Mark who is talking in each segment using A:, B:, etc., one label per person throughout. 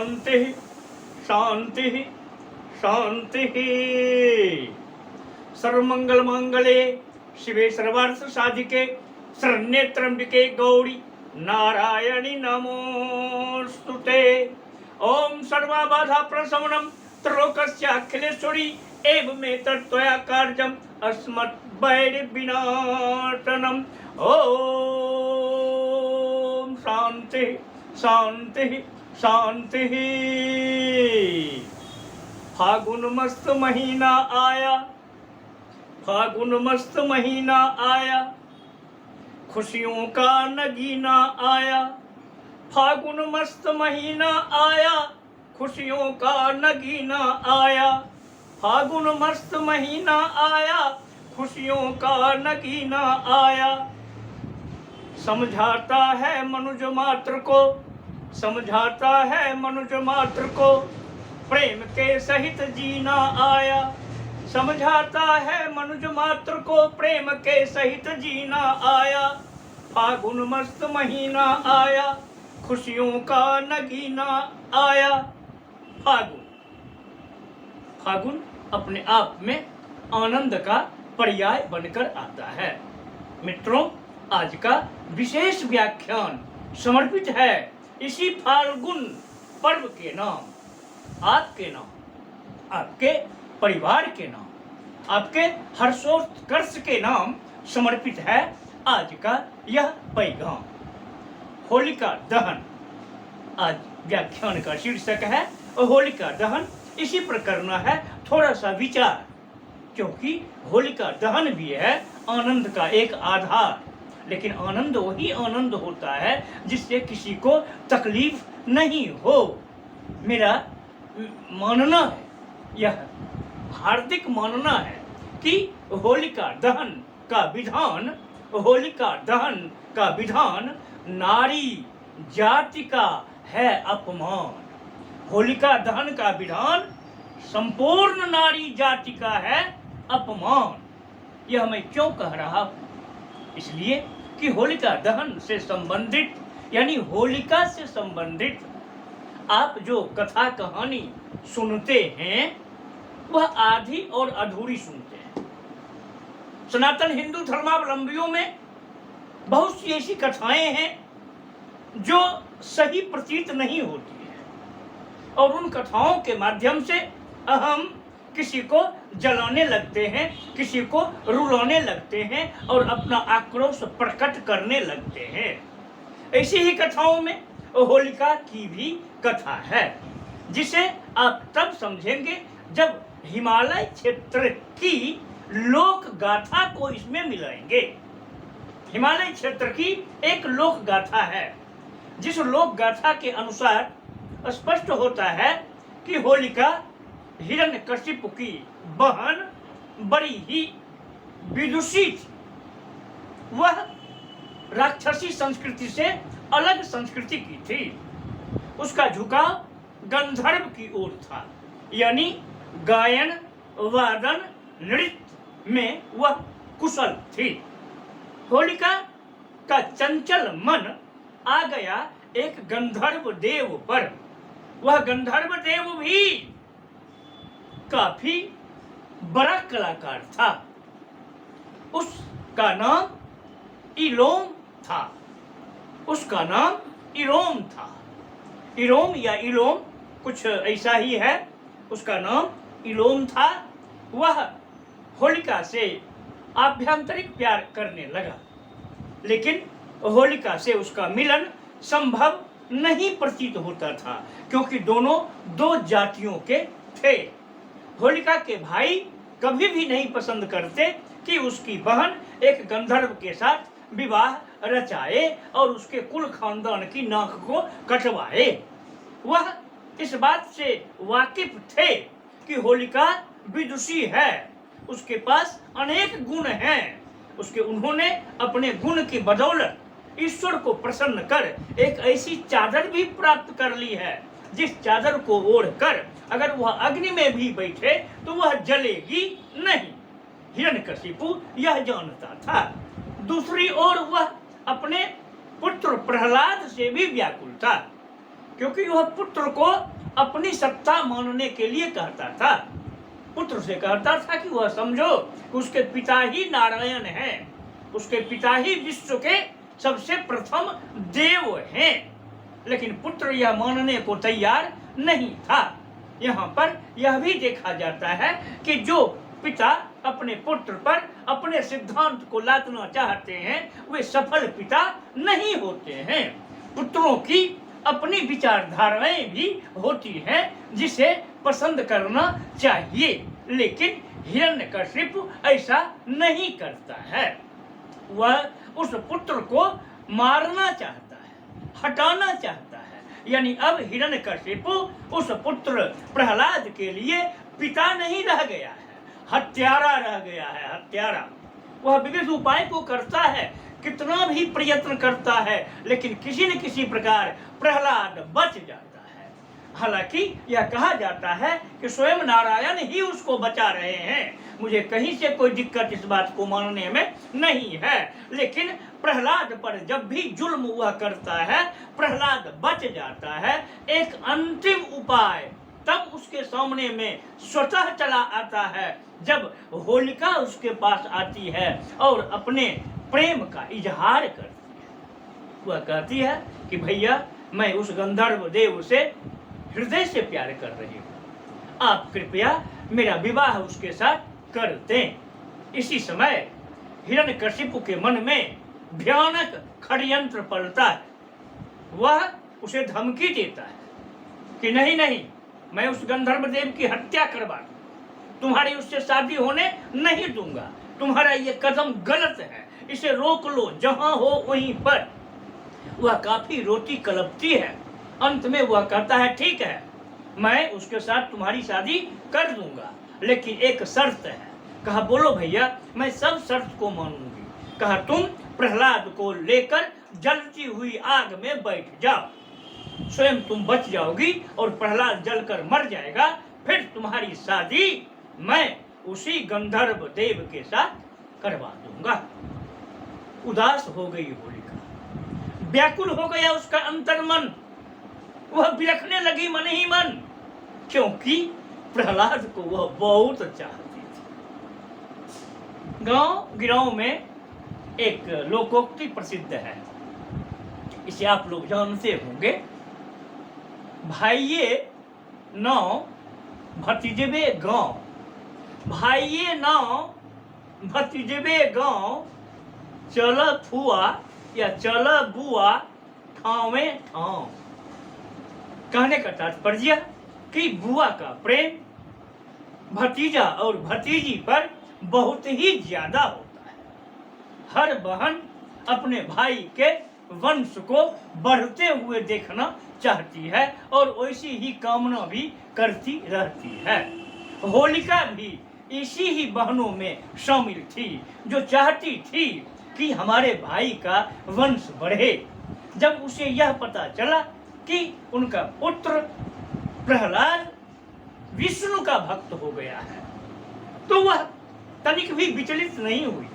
A: शांति शांति शांति। सर्वमंगल मांगल्ये शिवे सर्वार्थ साधिके शरण्ये त्र्यंबके गौरी नारायणी नमोस्तुते। ओम सर्वबाधा प्रशमनम त्रिलोकस्याखिलेश्वरी एवमेतत् त्वया कार्यम् अस्मद्वैरिविनाशनम्। ओम शांति शांति शांति। फागुन मस्त महीना आया, फागुन मस्त महीना आया, खुशियों का नगीना आया। फागुन मस्त महीना आया, खुशियों का नगीना आया। फागुन मस्त महीना आया, खुशियों का नगीना आया। समझाता है मनुष्य मात्र को, समझाता है मनुष्य मात्र को, प्रेम के सहित जीना आया। समझाता है मनुष्य मात्र को, प्रेम के सहित जीना आया। फागुन मस्त महीना आया, खुशियों का नगीना आया। फागुन, फागुन अपने आप में आनंद का पर्याय बनकर आता है। मित्रों, आज का विशेष व्याख्यान समर्पित है इसी फाल्गुन पर्व के नाम, आपके नाम, आपके परिवार के नाम, आपके हर्षोत्कर्ष के नाम समर्पित है आज का यह पैगाम। होलिका दहन आज व्याख्यान का शीर्षक है। होलिका दहन इसी पर करना है थोड़ा सा विचार, क्योंकि होलिका दहन भी है आनंद का एक आधार। लेकिन आनंद वही आनंद होता है जिससे किसी को तकलीफ नहीं हो। मेरा मानना है, यह हार्दिक मानना है कि होलिका दहन का विधान, होलिका दहन का विधान नारी जाति का है अपमान। होलिका दहन का विधान संपूर्ण नारी जाति का है अपमान। यह मैं क्यों कह रहा हूं? इसलिए कि होलिका दहन से संबंधित, यानी होलिका से संबंधित आप जो कथा कहानी सुनते हैं वह आधी और अधूरी सुनते हैं। सनातन हिंदू धर्मावलंबियों में बहुत सी ऐसी कथाएं हैं जो सही प्रतीत नहीं होती है, और उन कथाओं के माध्यम से हम किसी को जलाने लगते हैं, किसी को रुलाने लगते हैं और अपना आक्रोश प्रकट करने लगते हैं। ऐसी ही कथाओं में होलिका की भी कथा है, जिसे आप तब समझेंगे जब हिमालय क्षेत्र की लोक गाथा को इसमें मिलाएंगे। हिमालय क्षेत्र की एक लोक गाथा है, जिस लोक गाथा के अनुसार स्पष्ट होता है कि होलिका हिरण्यकशिपु की बहन बड़ी ही विदुषी थी। वह राक्षसी संस्कृति से अलग संस्कृति की थी। उसका झुकाव गंधर्व की ओर था, यानी गायन वादन नृत्य में वह कुशल थी। होलिका का चंचल मन आ गया एक गंधर्व देव पर। वह गंधर्व देव भी काफी बड़ा कलाकार था। उसका नाम इलोम था। उसका नाम इरोम था। इरोम या इलोम कुछ ऐसा ही है। उसका नाम इलोम था। वह होलिका से आभ्यंतरिक प्यार करने लगा, लेकिन होलिका से उसका मिलन संभव नहीं प्रतीत होता था, क्योंकि दोनों दो जातियों के थे। होलिका के भाई कभी भी नहीं पसंद करते कि उसकी बहन एक गंधर्व के साथ विवाह रचाए और उसके कुल खानदान की नाक को कटवाए। वह इस बात से वाकिफ थे कि होलिका विदुषी है, उसके पास अनेक गुण हैं। उन्होंने अपने गुण की बदौलत ईश्वर को प्रसन्न कर एक ऐसी चादर भी प्राप्त कर ली है, जिस चादर को ओढ़कर अगर वह अग्नि में भी बैठे तो वह जलेगी नहीं। हिरण्यकशिपु यह जानता था। दूसरी ओर वह अपने पुत्र प्रहलाद से भी व्याकुल था, क्योंकि वह पुत्र को अपनी सत्ता मानने के लिए कहता था। पुत्र से कहता था कि वह समझो कि उसके पिता ही नारायण हैं, उसके पिता ही विश्व के सबसे प्रथम देव हैं। लेकिन पुत्र यह मानने को तैयार नहीं था। यहाँ पर यह भी देखा जाता है कि जो पिता अपने पुत्र पर अपने सिद्धांत को लादना चाहते हैं वे सफल पिता नहीं होते हैं। पुत्रों की अपनी विचारधाराएं भी होती हैं जिसे पसंद करना चाहिए, लेकिन हिरण्यकशिपु ऐसा नहीं करता है। वह उस पुत्र को मारना चाहता है, हटाना चाहता है। यानी अब हिरण्यकशिपु उस पुत्र प्रहलाद के लिए पिता नहीं रह गया है, हत्यारा रह गया है, हत्यारा। वह विविध उपाय को करता है, कितना भी प्रयत्न करता है, लेकिन किसी न किसी प्रकार प्रहलाद बच जाता है। हालांकि यह कहा जाता है कि स्वयं नारायण ही उसको बचा रहे हैं। मुझे कहीं से कोई दिक्कत इस बात को मानने में नहीं है, लेकिन प्रहलाद पर जब भी जुल्म हुआ करता है प्रहलाद बच जाता है। एक अंतिम उपाय तब उसके सामने में स्वतः चला आता है जब होलिका उसके पास आती है और अपने प्रेम का इजहार करती है। वह कहती है कि भैया मैं उस गंधर्व देव से हृदय से प्यार कर रही हूँ, आप कृपया मेरा विवाह उसके साथ कर दें। इसी समय हिरण्यकशिपु के मन में भयानक षड्यंत्र पलता है। वह उसे धमकी देता है कि नहीं नहीं, मैं उस गंधर्व देव की हत्या करवा दूं, तुम्हारी उससे शादी होने नहीं दूंगा, तुम्हारा ये कदम गलत है, इसे रोक लो, जहां हो वहीं पर। वह काफी रोती कलपती है। अंत में वह कहता है ठीक है, मैं उसके साथ तुम्हारी शादी कर दूंगा, लेकिन एक शर्त है। कहा बोलो भैया, मैं सब शर्त को मानूंगी। कहा तुम प्रहलाद को लेकर जलती हुई आग में बैठ जाओ, स्वयं तुम बच जाओगी और प्रहलाद जलकर मर जाएगा, फिर तुम्हारी शादी मैं उसी गंधर्व देव के साथ करवा दूंगा। उदास हो गई होलिका, व्याकुल हो गया उसका अंतर्मन, वह बिलखने लगी मन ही मन, क्योंकि प्रहलाद को वह बहुत चाहती थी। गांव गिराव में एक लोकोक्ति प्रसिद्ध है, इसे आप लोग जानते होंगे। भाइये नौ भतीजबे गांव, भाइये नौ भतीजबे गांव, चल फुआ या चल बुआ ठावे ठाव। कहने का तात्पर्य कि बुआ का प्रेम भतीजा और भतीजी पर बहुत ही ज्यादा होता है। हर बहन अपने भाई के वंश को बढ़ते हुए देखना चाहती है और वैसी ही कामना भी करती रहती है। होलिका भी इसी ही बहनों में शामिल थी जो चाहती थी कि हमारे भाई का वंश बढ़े। जब उसे यह पता चला कि उनका पुत्र प्रहलाद विष्णु का भक्त हो गया है तो वह तनिक भी विचलित नहीं हुई।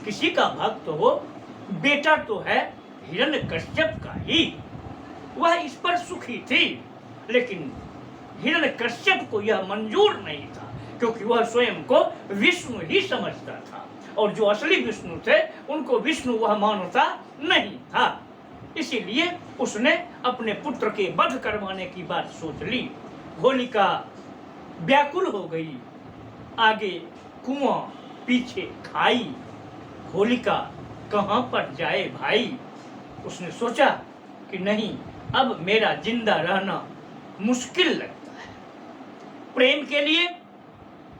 A: किसी का भक्त हो, बेटा तो है हिरण्यकश्यप का ही, वह इस पर सुखी थी। लेकिन हिरण्यकश्यप को यह मंजूर नहीं था, क्योंकि वह स्वयं को विष्णु ही समझता था और जो असली विष्णु थे उनको विष्णु वह मानता नहीं था। इसीलिए उसने अपने पुत्र के वध करवाने की बात सोच ली। होलिका व्याकुल हो गई, आगे कुआं पीछे खाई, होलिका कहां पर जाए भाई। उसने सोचा कि नहीं, अब मेरा जिंदा रहना मुश्किल लगता है। प्रेम के लिए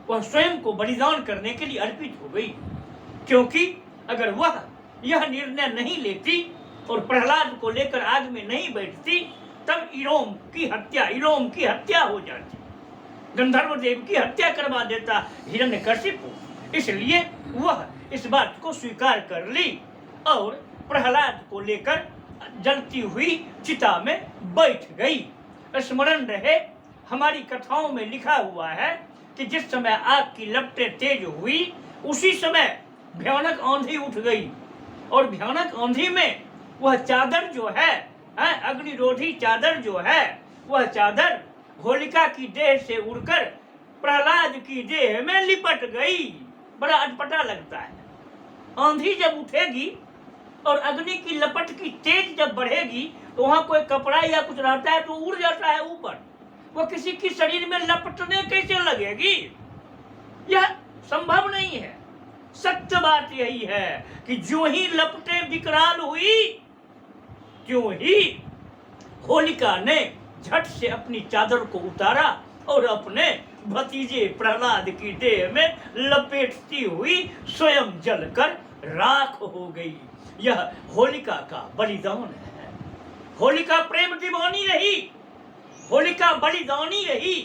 A: वह स्वयं को बलिदान करने के लिए अर्पित हो गई, क्योंकि अगर वह यह निर्णय नहीं लेती और प्रहलाद को लेकर आग में नहीं बैठती तब इलोम की हत्या हो जाती, गंधर्व देव की हत्या करवा देता हिरण्यकशिपु। इसलिए वह इस बात को स्वीकार कर ली और प्रहलाद को लेकर जलती हुई चिता में बैठ गई। स्मरण रहे, हमारी कथाओं में लिखा हुआ है कि जिस समय आग की लपटें तेज हुई उसी समय भयानक आंधी उठ गई और भयानक आंधी में वह चादर जो है अग्निरोधी चादर जो है वह चादर होलिका की देह से उड़कर प्रहलाद की देह में लिपट गई। बड़ा अटपटा लगता है। आंधी जब उठेगी और अग्नि की लपट की तेज जब बढ़ेगी तो वहां कोई कपड़ा या कुछ रहता है तो उड़ जाता है ऊपर, वो किसी की शरीर में लपटने कैसे लगेगी? यह संभव नहीं है। सत्य बात यही है कि जो ही लपटें विकराल हुई त्यों ही होलिका ने झट से अपनी चादर को उतारा और अपने भतीजे प्रहलाद की देह में लपेटती हुई स्वयं जलकर राख हो गई। यह होलिका का बलिदान है। होलिका प्रेम दीवानी रही, होलिका बलिदानी रही।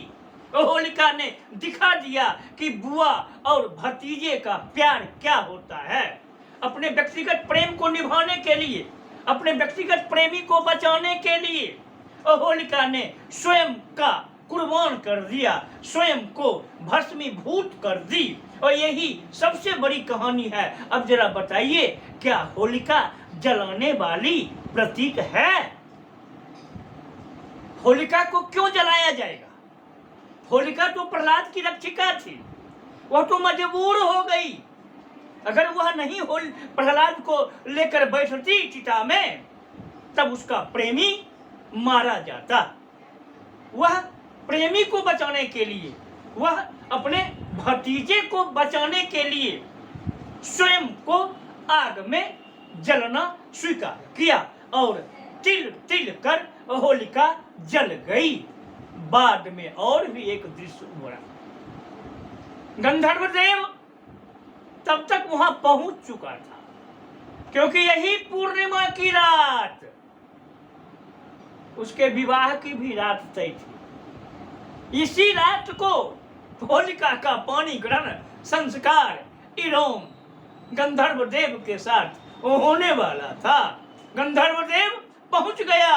A: होलिका ने दिखा दिया कि बुआ और भतीजे का प्यार क्या होता है। अपने व्यक्तिगत प्रेम को निभाने के लिए, अपने व्यक्तिगत प्रेमी को बचाने के लिए होलिका ने स्वयं का कुर्बान कर दिया, स्वयं को भस्मीभूत कर दी। और यही सबसे बड़ी कहानी है। अब जरा बताइए, क्या होलिका जलाने वाली प्रतीक है? होलिका को क्यों जलाया जाएगा? होलिका तो प्रहलाद की रक्षिका थी, वह तो मजबूर हो गई। अगर वह नहीं प्रहलाद को लेकर बैठती चिता में तब उसका प्रेमी मारा जाता। वह प्रेमी को बचाने के लिए, वह अपने भतीजे को बचाने के लिए स्वयं को आग में जलना स्वीकार किया और तिल तिल कर होलिका जल गई। बाद में और भी एक दृश्य उभरा। गंधर्व देव तब तक वहां पहुंच चुका था, क्योंकि यही पूर्णिमा की रात उसके विवाह की भी रात तय थी। इसी रात को होलिका का पानी ग्रहण संस्कार इरोम गंधर्व देव के साथ होने वाला था। गंधर्व देव पहुंच गया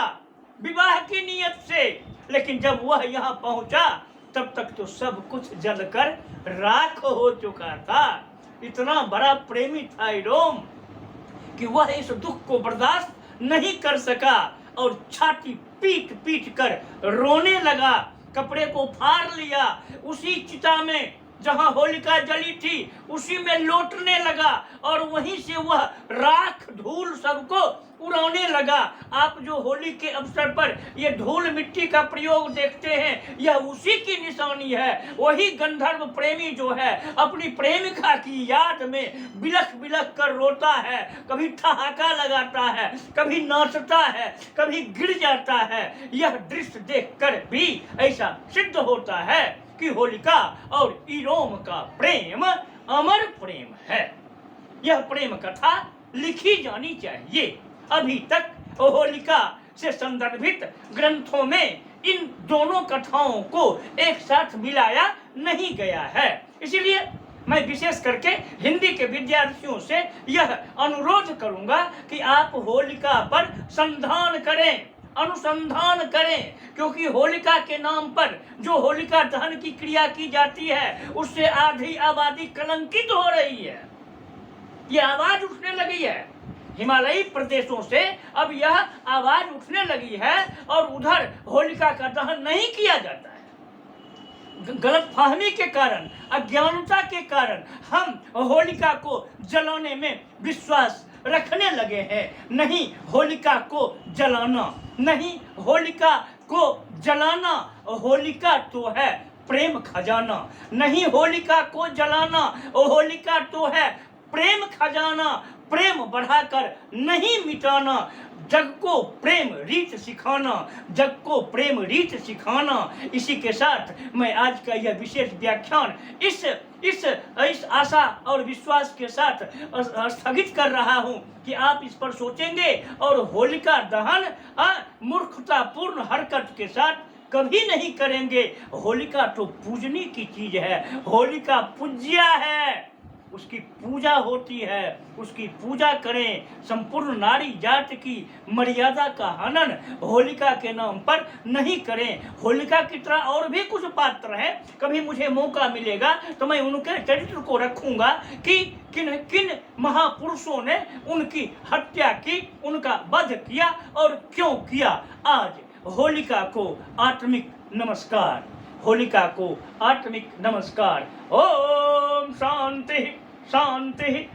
A: विवाह की नियत से, लेकिन जब वह यहाँ पहुंचा तब तक तो सब कुछ जलकर राख हो चुका था। इतना बड़ा प्रेमी था इरोम कि वह इस दुख को बर्दाश्त नहीं कर सका और छाती पीट पीट कर रोने लगा। कपड़े को फाड़ लिया, उसी चिता में जहां होलिका जली थी उसी में लौटने लगा और वहीं से वह राख धूल सबको उड़ाने लगा। आप जो होली के अवसर पर ये धूल मिट्टी का प्रयोग देखते हैं, यह उसी की निशानी है। वही गंधर्व प्रेमी जो है अपनी प्रेमिका की याद में बिलख बिलख कर रोता है, कभी ठहाका लगाता है, कभी नाचता है, कभी गिर जाता है। यह दृश्य देखकर भी ऐसा सिद्ध होता है कि होलिका और इरोम का प्रेम अमर प्रेम है। यह प्रेम कथा लिखी जानी चाहिए। अभी तक होलिका से संदर्भित ग्रंथों में इन दोनों कथाओं को एक साथ मिलाया नहीं गया है। इसीलिए मैं विशेष करके हिंदी के विद्यार्थियों से यह अनुरोध करूंगा कि आप होलिका पर संधान करें, अनुसंधान करें, क्योंकि होलिका के नाम पर जो होलिका दहन की क्रिया की जाती है उससे आधी आबादी कलंकित हो रही है। ये आवाज उठने लगी है हिमालयी प्रदेशों से, अब यह आवाज उठने लगी है और उधर होलिका का दहन नहीं किया जाता है। गलतफहमी के कारण, अज्ञानता के कारण हम होलिका को जलाने में विश्वास रखने लगे हैं। नहीं होलिका को जलाना, नहीं होलिका को जलाना। होलिका तो है प्रेम खजाना। नहीं होलिका को जलाना, होलिका तो है प्रेम खजाना। प्रेम बढ़ाकर नहीं मिटाना, जग को प्रेम रीत सिखाना, जग को प्रेम रीत सिखाना। इसी के साथ मैं आज का यह विशेष व्याख्यान इस आशा और विश्वास के साथ स्थगित कर रहा हूं कि आप इस पर सोचेंगे और होलिका दहन मूर्खतापूर्ण हरकत के साथ कभी नहीं करेंगे। होलिका तो पूजनी की चीज है, होलिका पूज्या है, उसकी पूजा होती है, उसकी पूजा करें। संपूर्ण नारी जात की मर्यादा का हनन होलिका के नाम पर नहीं करें। होलिका की तरह और भी कुछ पात्र हैं, कभी मुझे मौका मिलेगा तो मैं उनके चरित्र को रखूंगा कि किन किन महापुरुषों ने उनकी हत्या की, उनका वध किया और क्यों किया। आज होलिका को आत्मिक नमस्कार, होलिका को आत्मिक नमस्कार। ओम शांति शांति